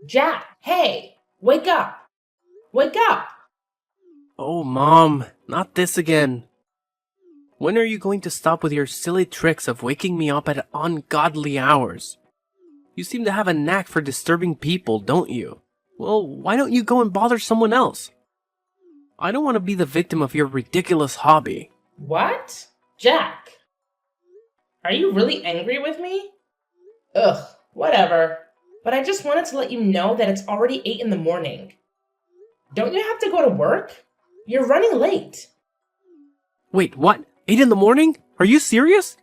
Jack, hey, wake up! Wake up! Oh, Mom, not this again. When are you going to stop with your silly tricks of waking me up at ungodly hours? You seem to have a knack for disturbing people, don't you? Well, why don't you go and bother someone else? I don't want to be the victim of your ridiculous hobby. What? Jack, are you really angry with me? Ugh, whatever. But I just wanted to let you know that it's already 8 in the morning. Don't you have to go to work? You're running late. Wait, what? 8 in the morning? Are you serious?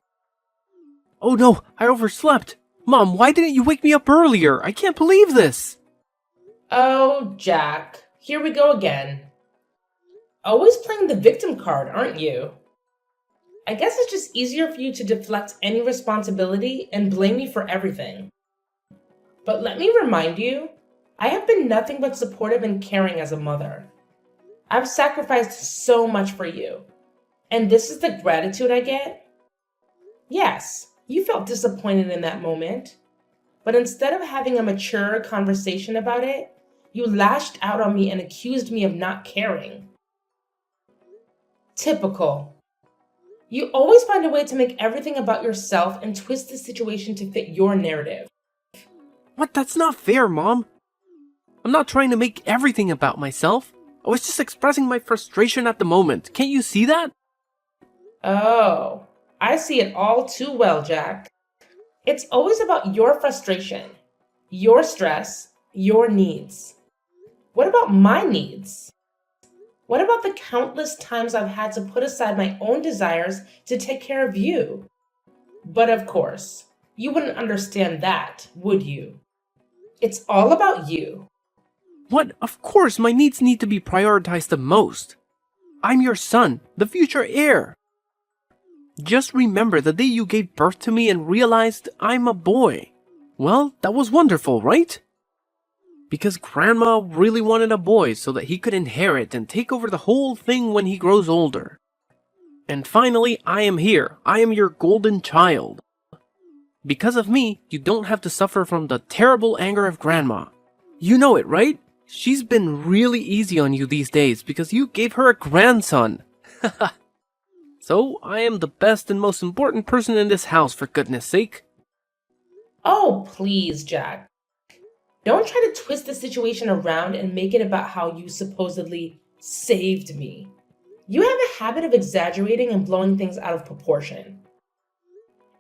Oh no, I overslept. Mom, why didn't you wake me up earlier? I can't believe this. Oh, Jack, here we go again. Always playing the victim card, aren't you? I guess it's just easier for you to deflect any responsibility and blame me for everything. But let me remind you, I have been nothing but supportive and caring as a mother. I've sacrificed so much for you. And this is the gratitude I get? Yes, you felt disappointed in that moment. But instead of having a mature conversation about it, you lashed out on me and accused me of not caring. Typical. You always find a way to make everything about yourself and twist the situation to fit your narrative. What? That's not fair, Mom. I'm not trying to make everything about myself. I was just expressing my frustration at the moment. Can't you see that? Oh, I see it all too well, Jack. It's always about your frustration, your stress, your needs. What about my needs? What about the countless times I've had to put aside my own desires to take care of you? But of course, you wouldn't understand that, would you? It's all about you. What? Of course, my needs need to be prioritized the most. I'm your son, the future heir. Just remember the day you gave birth to me and realized I'm a boy. Well, that was wonderful, right? Because Grandma really wanted a boy so that he could inherit and take over the whole thing when he grows older. And finally, I am here. I am your golden child. Because of me, you don't have to suffer from the terrible anger of Grandma. You know it, right? She's been really easy on you these days because you gave her a grandson. So, I am the best and most important person in this house, for goodness sake. Oh, please, Jack. Don't try to twist the situation around and make it about how you supposedly saved me. You have a habit of exaggerating and blowing things out of proportion.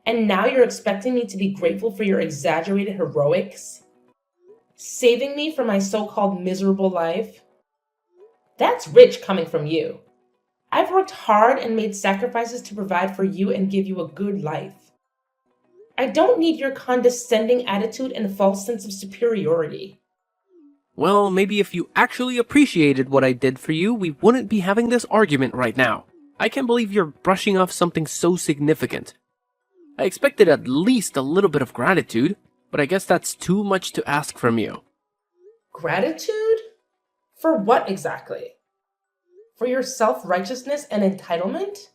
And now you're expecting me to be grateful for your exaggerated heroics? Saving me from my so-called miserable life? That's rich coming from you. I've worked hard and made sacrifices to provide for you and give you a good life. I don't need your condescending attitude and false sense of superiority. Well, maybe if you actually appreciated what I did for you, we wouldn't be having this argument right now. I can't believe you're brushing off something so significant. I expected at least a little bit of gratitude, but I guess that's too much to ask from you. Gratitude? For what exactly? For your self-righteousness and entitlement?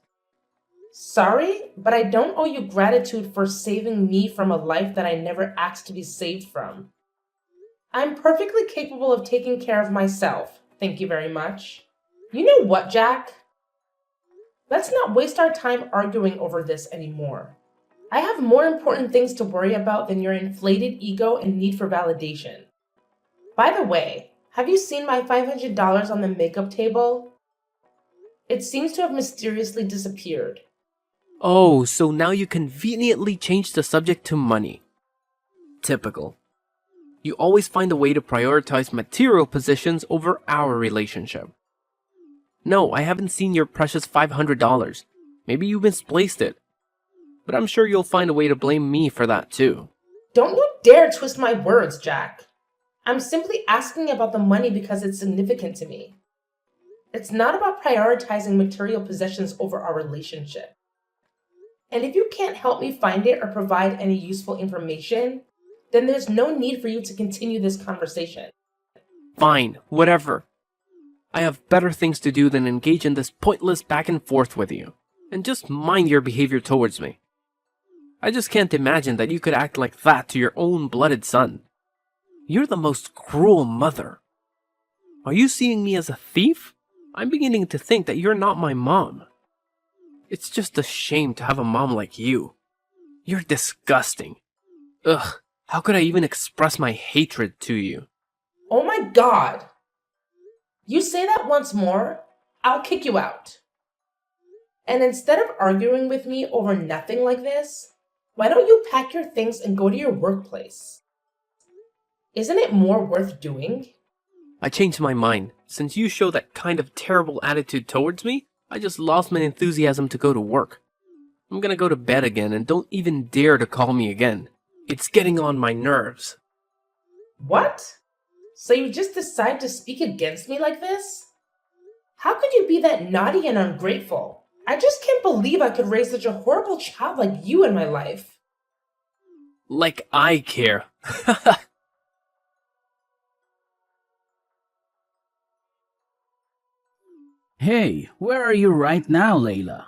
Sorry, but I don't owe you gratitude for saving me from a life that I never asked to be saved from. I'm perfectly capable of taking care of myself, thank you very much. You know what, Jack? Let's not waste our time arguing over this anymore. I have more important things to worry about than your inflated ego and need for validation. By the way, have you seen my $500 on the makeup table? It seems to have mysteriously disappeared. Oh, so now you conveniently changed the subject to money. Typical. You always find a way to prioritize material possessions over our relationship. No, I haven't seen your precious $500. Maybe you misplaced it. But I'm sure you'll find a way to blame me for that too. Don't you dare twist my words, Jack. I'm simply asking about the money because it's significant to me. It's not about prioritizing material possessions over our relationship. And if you can't help me find it or provide any useful information, then there's no need for you to continue this conversation. Fine, whatever. I have better things to do than engage in this pointless back and forth with you. And just mind your behavior towards me. I just can't imagine that you could act like that to your own blooded son. You're the most cruel mother. Are you seeing me as a thief? I'm beginning to think that you're not my mom. It's just a shame to have a mom like you. You're disgusting. Ugh, how could I even express my hatred to you? Oh my god! You say that once more, I'll kick you out. And instead of arguing with me over nothing like this, why don't you pack your things and go to your workplace? Isn't it more worth doing? I changed my mind. Since you show that kind of terrible attitude towards me, I just lost my enthusiasm to go to work. I'm gonna go to bed again and don't even dare to call me again. It's getting on my nerves. What? So you just decide to speak against me like this? How could you be that naughty and ungrateful? I just can't believe I could raise such a horrible child like you in my life. Like I care. Hey, where are you right now, Layla?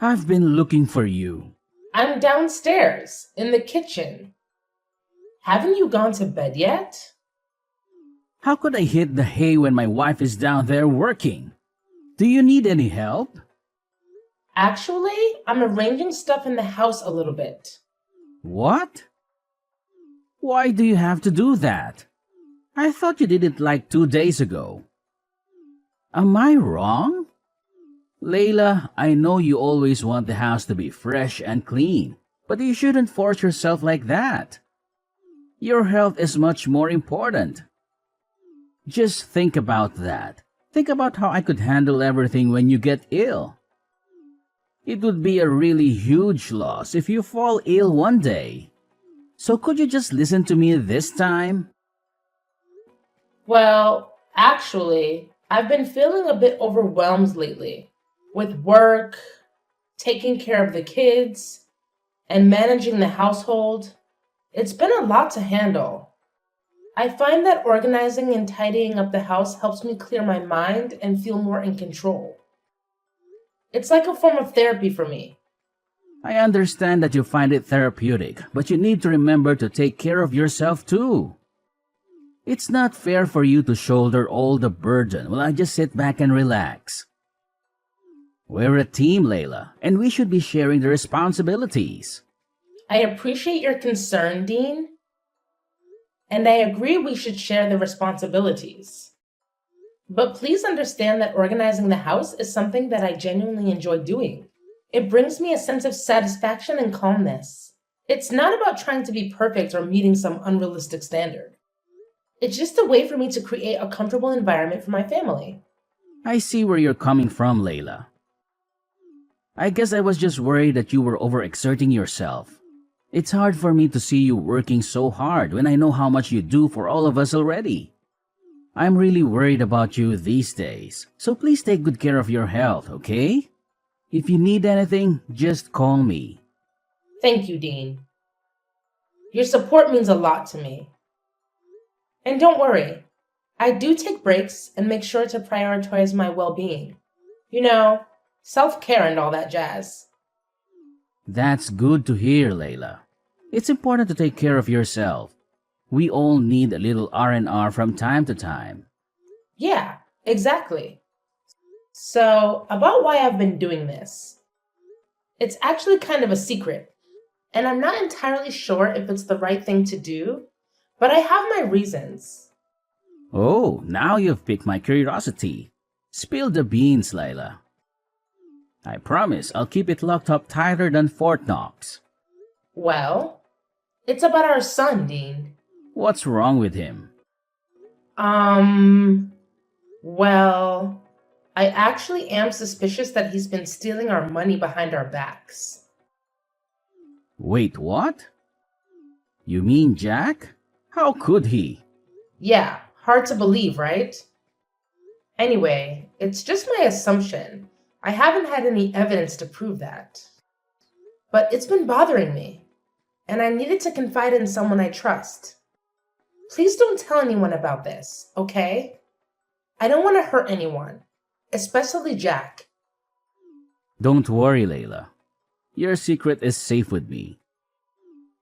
I've been looking for you. I'm downstairs, in the kitchen. Haven't you gone to bed yet? How could I hit the hay when my wife is down there working? Do you need any help? Actually, I'm arranging stuff in the house a little bit. What? Why do you have to do that? I thought you did it like 2 days ago. Am I wrong? Layla, I know you always want the house to be fresh and clean, but you shouldn't force yourself like that. Your health is much more important. Just think about that. Think about how I could handle everything when you get ill. It would be a really huge loss if you fall ill one day. So could you just listen to me this time? Well, actually, I've been feeling a bit overwhelmed lately with work, taking care of the kids, and managing the household. It's been a lot to handle. I find that organizing and tidying up the house helps me clear my mind and feel more in control. It's like a form of therapy for me. I understand that you find it therapeutic, but you need to remember to take care of yourself too. It's not fair for you to shoulder all the burden while I just sit back and relax. We're a team, Layla, and we should be sharing the responsibilities. I appreciate your concern, Dean, and I agree we should share the responsibilities. But please understand that organizing the house is something that I genuinely enjoy doing. It brings me a sense of satisfaction and calmness. It's not about trying to be perfect or meeting some unrealistic standard. It's just a way for me to create a comfortable environment for my family. I see where you're coming from, Layla. I guess I was just worried that you were overexerting yourself. It's hard for me to see you working so hard when I know how much you do for all of us already. I'm really worried about you these days, so please take good care of your health, okay? If you need anything, just call me. Thank you, Dean. Your support means a lot to me. And don't worry, I do take breaks and make sure to prioritize my well-being. You know, self-care and all that jazz. That's good to hear, Layla. It's important to take care of yourself. We all need a little R&R from time to time. Yeah, exactly. So, about why I've been doing this. It's actually kind of a secret, and I'm not entirely sure if it's the right thing to do, but I have my reasons. Oh, now you've piqued my curiosity. Spill the beans, Layla. I promise I'll keep it locked up tighter than Fort Knox. Well, it's about our son, Dean. What's wrong with him? Well, I actually am suspicious that he's been stealing our money behind our backs. Wait, what? You mean Jack? How could he? Yeah, hard to believe, right? Anyway, it's just my assumption. I haven't had any evidence to prove that. But it's been bothering me, and I needed to confide in someone I trust. Please don't tell anyone about this, okay? I don't want to hurt anyone, especially Jack. Don't worry, Layla. Your secret is safe with me.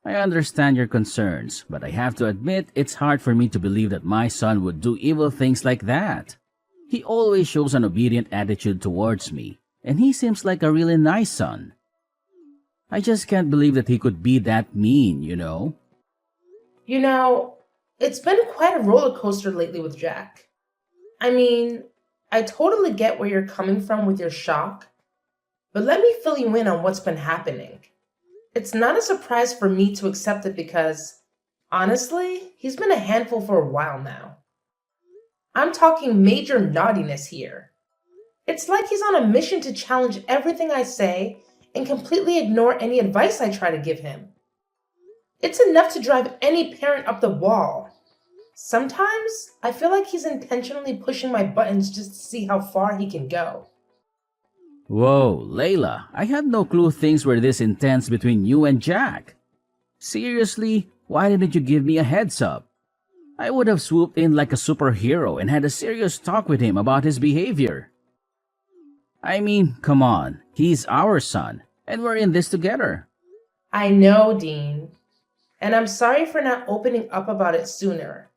I understand your concerns, but I have to admit it's hard for me to believe that my son would do evil things like that. He always shows an obedient attitude towards me, and he seems like a really nice son. I just can't believe that he could be that mean, you know? You know, it's been quite a roller coaster lately with Jack. I mean, I totally get where you're coming from with your shock, but let me fill you in on what's been happening. It's not a surprise for me to accept it because, honestly, he's been a handful for a while now. I'm talking major naughtiness here. It's like he's on a mission to challenge everything I say and completely ignore any advice I try to give him. It's enough to drive any parent up the wall. Sometimes I feel like he's intentionally pushing my buttons just to see how far he can go. Whoa, Layla, I had no clue things were this intense between you and Jack. Seriously, why didn't you give me a heads up? I would have swooped in like a superhero and had a serious talk with him about his behavior. I mean, come on, he's our son, and we're in this together. I know, Dean, and I'm sorry for not opening up about it sooner.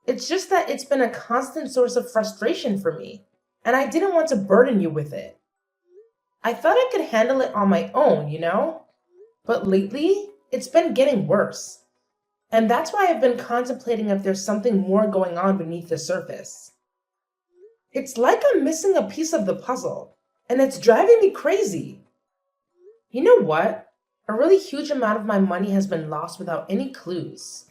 It's just that it's been a constant source of frustration for me, and I didn't want to burden you with it. I thought I could handle it on my own, you know? But lately, it's been getting worse. And that's why I've been contemplating if there's something more going on beneath the surface. It's like I'm missing a piece of the puzzle, and it's driving me crazy. You know what? A really huge amount of my money has been lost without any clues.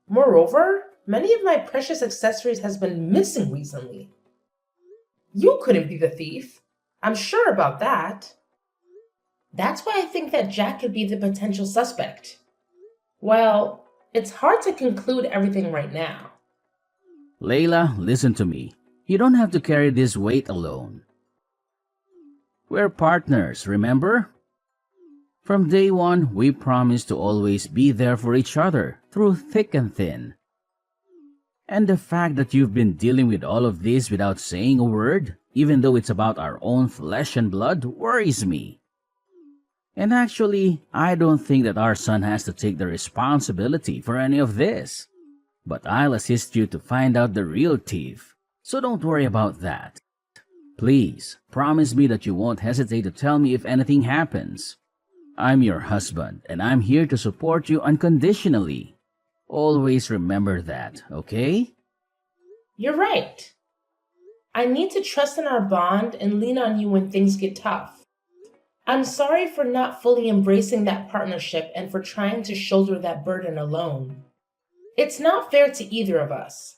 Moreover, many of my precious accessories has been missing recently. You couldn't be the thief. I'm sure about that. That's why I think that Jack could be the potential suspect. Well, it's hard to conclude everything right now. Layla, listen to me. You don't have to carry this weight alone. We're partners, remember? From day one, we promised to always be there for each other, through thick and thin. And the fact that you've been dealing with all of this without saying a word, even though it's about our own flesh and blood, worries me. And actually, I don't think that our son has to take the responsibility for any of this. But I'll assist you to find out the real thief, so don't worry about that. Please, promise me that you won't hesitate to tell me if anything happens. I'm your husband, and I'm here to support you unconditionally. Always remember that, okay? You're right. I need to trust in our bond and lean on you when things get tough. I'm sorry for not fully embracing that partnership and for trying to shoulder that burden alone. It's not fair to either of us,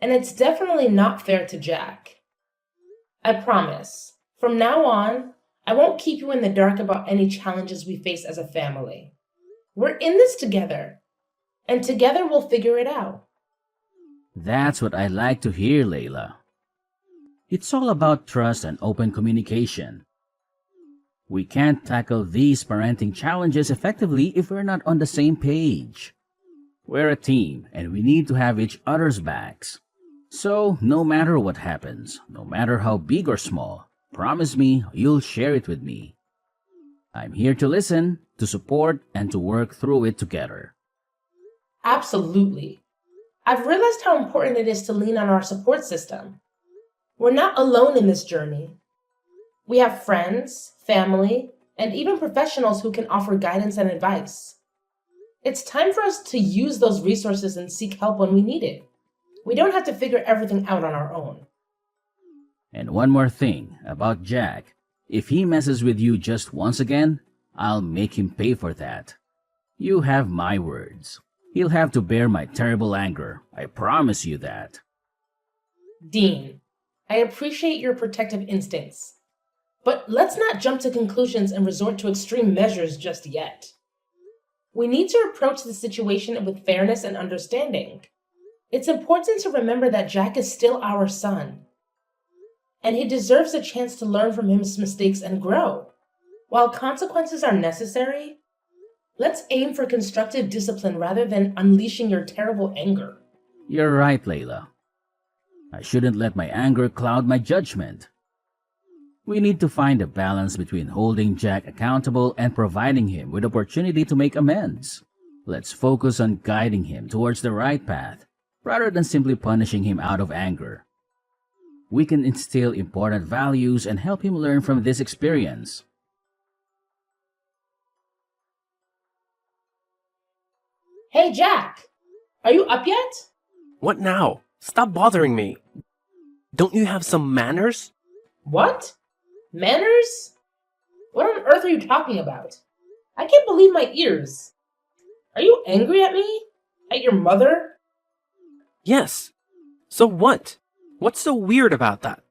and it's definitely not fair to Jack. I promise, from now on, I won't keep you in the dark about any challenges we face as a family. We're in this together, and together we'll figure it out. That's what I like to hear, Layla. It's all about trust and open communication. We can't tackle these parenting challenges effectively if we're not on the same page. We're a team, and we need to have each other's backs. So, no matter what happens, no matter how big or small, promise me you'll share it with me. I'm here to listen, to support, and to work through it together. Absolutely. I've realized how important it is to lean on our support system. We're not alone in this journey. We have friends, family, and even professionals who can offer guidance and advice. It's time for us to use those resources and seek help when we need it. We don't have to figure everything out on our own. And one more thing about Jack. If he messes with you just once again, I'll make him pay for that. You have my words. He'll have to bear my terrible anger. I promise you that. Dean, I appreciate your protective instincts, but let's not jump to conclusions and resort to extreme measures just yet. We need to approach the situation with fairness and understanding. It's important to remember that Jack is still our son, and he deserves a chance to learn from his mistakes and grow. While consequences are necessary, let's aim for constructive discipline rather than unleashing your terrible anger. You're right, Layla. I shouldn't let my anger cloud my judgment. We need to find a balance between holding Jack accountable and providing him with opportunity to make amends. Let's focus on guiding him towards the right path, rather than simply punishing him out of anger. We can instill important values and help him learn from this experience. Hey, Jack! Are you up yet? What now? Stop bothering me. Don't you have some manners? What? Manners? What on earth are you talking about? I can't believe my ears. Are you angry at me? At your mother? Yes. So what? What's so weird about that?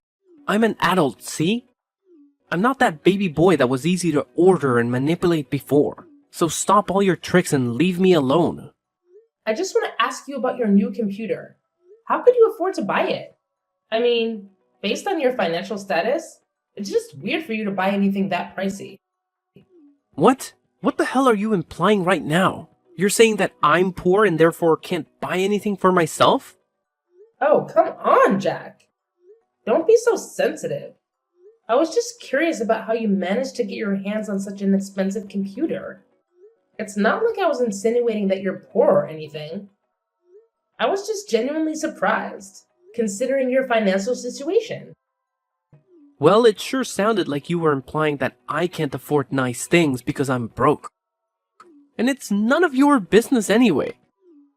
I'm an adult, see? I'm not that baby boy that was easy to order and manipulate before. So stop all your tricks and leave me alone. I just want to ask you about your new computer. How could you afford to buy it? I mean, based on your financial status, it's just weird for you to buy anything that pricey. What? What the hell are you implying right now? You're saying that I'm poor and therefore can't buy anything for myself? Oh, come on, Jack. Don't be so sensitive. I was just curious about how you managed to get your hands on such an expensive computer. It's not like I was insinuating that you're poor or anything. I was just genuinely surprised, considering your financial situation. Well, it sure sounded like you were implying that I can't afford nice things because I'm broke. And it's none of your business anyway.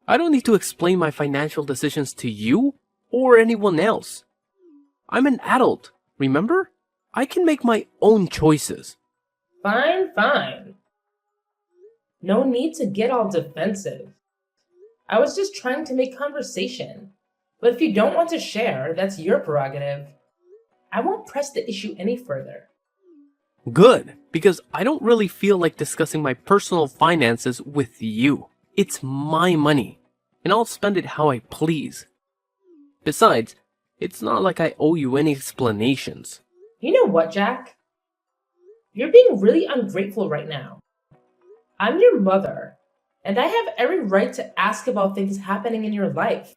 I don't need to explain my financial decisions to you or anyone else. I'm an adult, remember? I can make my own choices. Fine, fine. No need to get all defensive. I was just trying to make conversation. But if you don't want to share, that's your prerogative. I won't press the issue any further. Good, because I don't really feel like discussing my personal finances with you. It's my money, and I'll spend it how I please. Besides, it's not like I owe you any explanations. You know what, Jack? You're being really ungrateful right now. I'm your mother, and I have every right to ask about things happening in your life.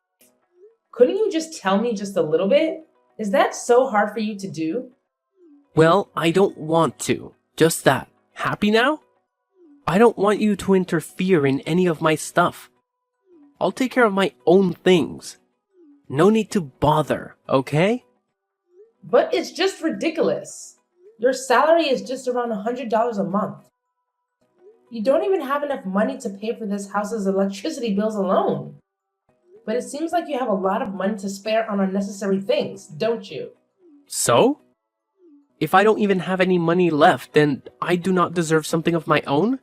Couldn't you just tell me just a little bit? Is that so hard for you to do? Well, I don't want to. Just that. Happy now? I don't want you to interfere in any of my stuff. I'll take care of my own things. No need to bother, okay? But it's just ridiculous. Your salary is just around $100 a month. You don't even have enough money to pay for this house's electricity bills alone. But it seems like you have a lot of money to spare on unnecessary things, don't you? So? If I don't even have any money left, then I do not deserve something of my own?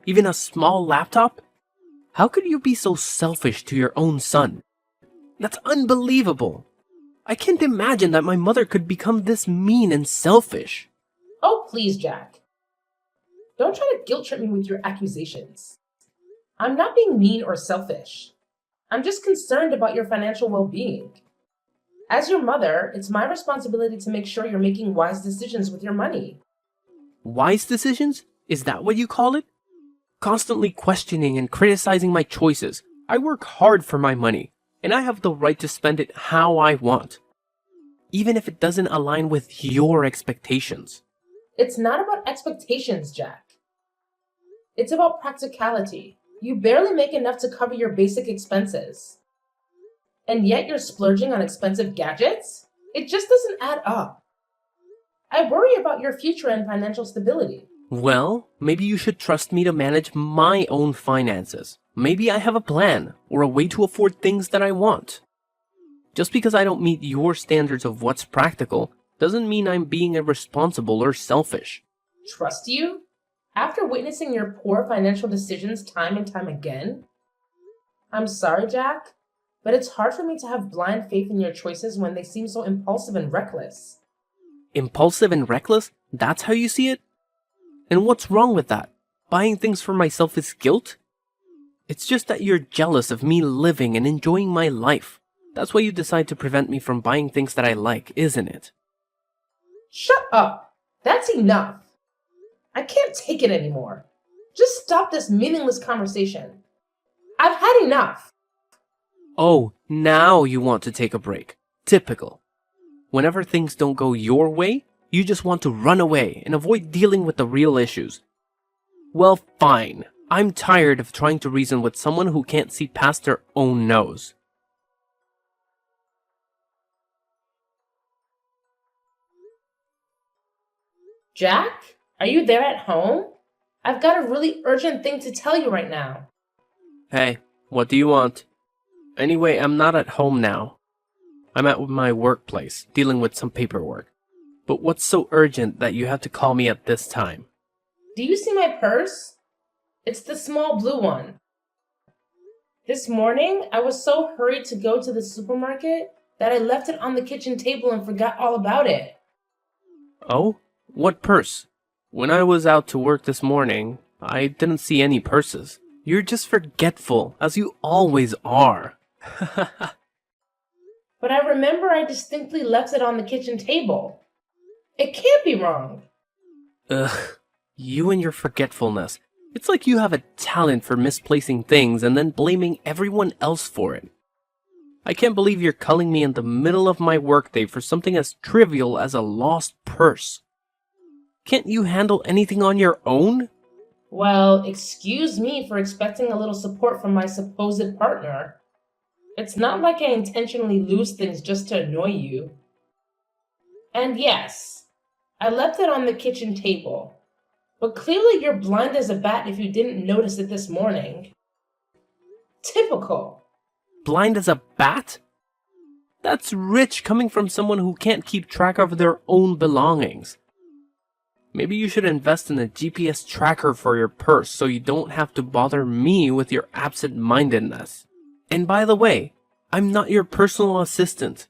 Even a small laptop? How could you be so selfish to your own son? That's unbelievable. I can't imagine that my mother could become this mean and selfish. Oh, please, Jack. Don't try to guilt trip me with your accusations. I'm not being mean or selfish. I'm just concerned about your financial well-being. As your mother, it's my responsibility to make sure you're making wise decisions with your money. Wise decisions? Is that what you call it? Constantly questioning and criticizing my choices. I work hard for my money, and I have the right to spend it how I want, even if it doesn't align with your expectations. It's not about expectations, Jack. It's about practicality. You barely make enough to cover your basic expenses. And yet you're splurging on expensive gadgets? It just doesn't add up. I worry about your future and financial stability. Well, maybe you should trust me to manage my own finances. Maybe I have a plan or a way to afford things that I want. Just because I don't meet your standards of what's practical doesn't mean I'm being irresponsible or selfish. Trust you? After witnessing your poor financial decisions time and time again? I'm sorry, Jack, but it's hard for me to have blind faith in your choices when they seem so impulsive and reckless. Impulsive and reckless? That's how you see it? And what's wrong with that? Buying things for myself is guilt? It's just that you're jealous of me living and enjoying my life. That's why you decide to prevent me from buying things that I like, isn't it? Shut up! That's enough! I can't take it anymore. Just stop this meaningless conversation. I've had enough. Oh, now you want to take a break. Typical. Whenever things don't go your way, You just want to run away and avoid dealing with the real issues. Well, fine. I'm tired of trying to reason with someone who can't see past their own nose. Jack, are you there at home? I've got a really urgent thing to tell you right now. Hey, what do you want? Anyway, I'm not at home now. I'm at my workplace, dealing with some paperwork. But what's so urgent that you have to call me at this time? Do you see my purse? It's the small blue one. This morning, I was so hurried to go to the supermarket that I left it on the kitchen table and forgot all about it. Oh? What purse? When I was out to work this morning, I didn't see any purses. You're just forgetful, as you always are. But I remember I distinctly left it on the kitchen table. It can't be wrong. Ugh, you and your forgetfulness. It's like you have a talent for misplacing things and then blaming everyone else for it. I can't believe you're calling me in the middle of my workday for something as trivial as a lost purse. Can't you handle anything on your own? Well, excuse me for expecting a little support from my supposed partner. It's not like I intentionally lose things just to annoy you. And yes, I left it on the kitchen table. But clearly you're blind as a bat if you didn't notice it this morning. Typical. Blind as a bat? That's rich coming from someone who can't keep track of their own belongings. Maybe you should invest in a GPS tracker for your purse so you don't have to bother me with your absent-mindedness. And by the way, I'm not your personal assistant.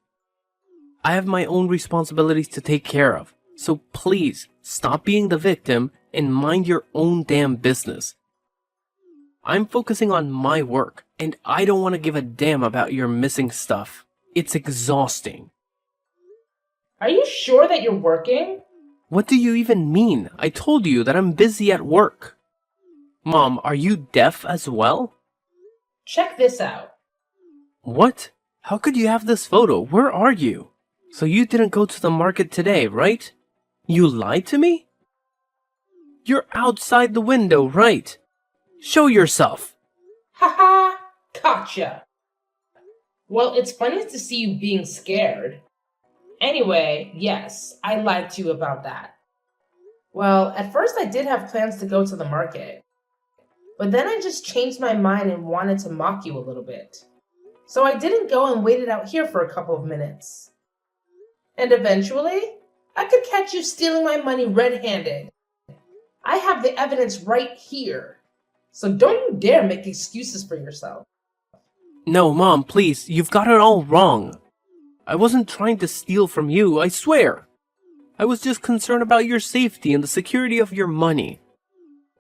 I have my own responsibilities to take care of, so please stop being the victim and mind your own damn business. I'm focusing on my work, and I don't want to give a damn about your missing stuff. It's exhausting. Are you sure that you're working? What do you even mean? I told you that I'm busy at work. Mom, are you deaf as well? Check this out. What? How could you have this photo? Where are you? So you didn't go to the market today, right? You lied to me? You're outside the window, right? Show yourself. Haha, gotcha. Well, it's funny to see you being scared. Anyway, yes, I lied to you about that. Well, at first I did have plans to go to the market. But then I just changed my mind and wanted to mock you a little bit. So I didn't go and waited out here for a couple of minutes. And eventually, I could catch you stealing my money red-handed. I have the evidence right here. So don't you dare make excuses for yourself. No, Mom, please, you've got it all wrong. I wasn't trying to steal from you, I swear. I was just concerned about your safety and the security of your money.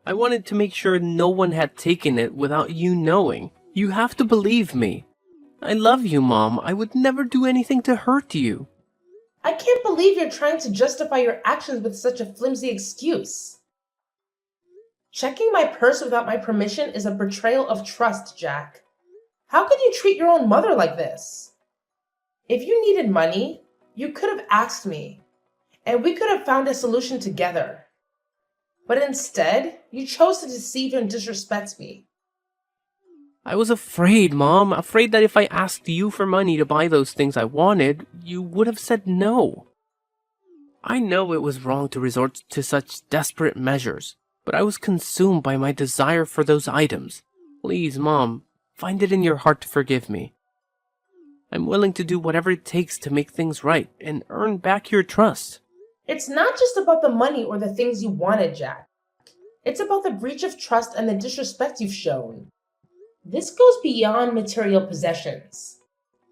I wanted to make sure no one had taken it without you knowing. You have to believe me. I love you, Mom. I would never do anything to hurt you. I can't believe you're trying to justify your actions with such a flimsy excuse. Checking my purse without my permission is a betrayal of trust, Jack. How could you treat your own mother like this? If you needed money, you could have asked me, and we could have found a solution together. But instead, you chose to deceive and disrespect me. I was afraid, Mom. Afraid that if I asked you for money to buy those things I wanted, you would have said no. I know it was wrong to resort to such desperate measures, but I was consumed by my desire for those items. Please, Mom, find it in your heart to forgive me. I'm willing to do whatever it takes to make things right and earn back your trust. It's not just about the money or the things you wanted, Jack. It's about the breach of trust and the disrespect you've shown. This goes beyond material possessions.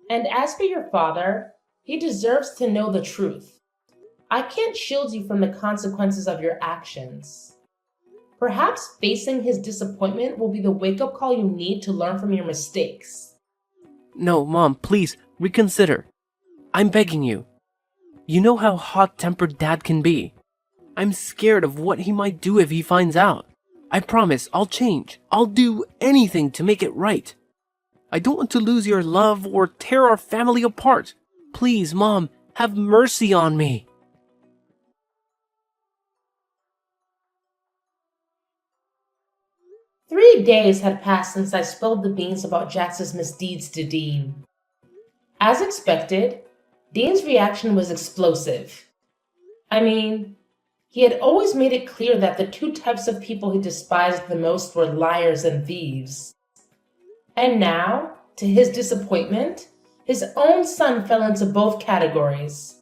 And as for your father, he deserves to know the truth. I can't shield you from the consequences of your actions. Perhaps facing his disappointment will be the wake-up call you need to learn from your mistakes. No, Mom, please, reconsider. I'm begging you. You know how hot-tempered Dad can be. I'm scared of what he might do if he finds out. I promise I'll change. I'll do anything to make it right. I don't want to lose your love or tear our family apart. Please, Mom, have mercy on me. 3 days had passed since I spilled the beans about Jax's misdeeds to Dean. As expected, Dean's reaction was explosive. I mean, he had always made it clear that the two types of people he despised the most were liars and thieves. And now, to his disappointment, his own son fell into both categories.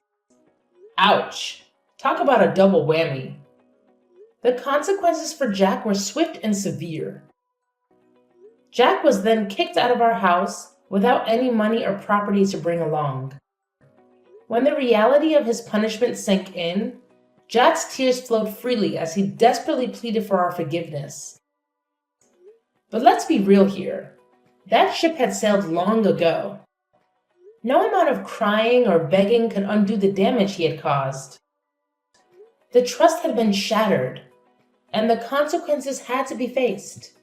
Ouch! Talk about a double whammy. The consequences for Jack were swift and severe. Jack was then kicked out of our house without any money or property to bring along. When the reality of his punishment sank in, Jack's tears flowed freely as he desperately pleaded for our forgiveness. But let's be real here. That ship had sailed long ago. No amount of crying or begging could undo the damage he had caused. The trust had been shattered, and the consequences had to be faced.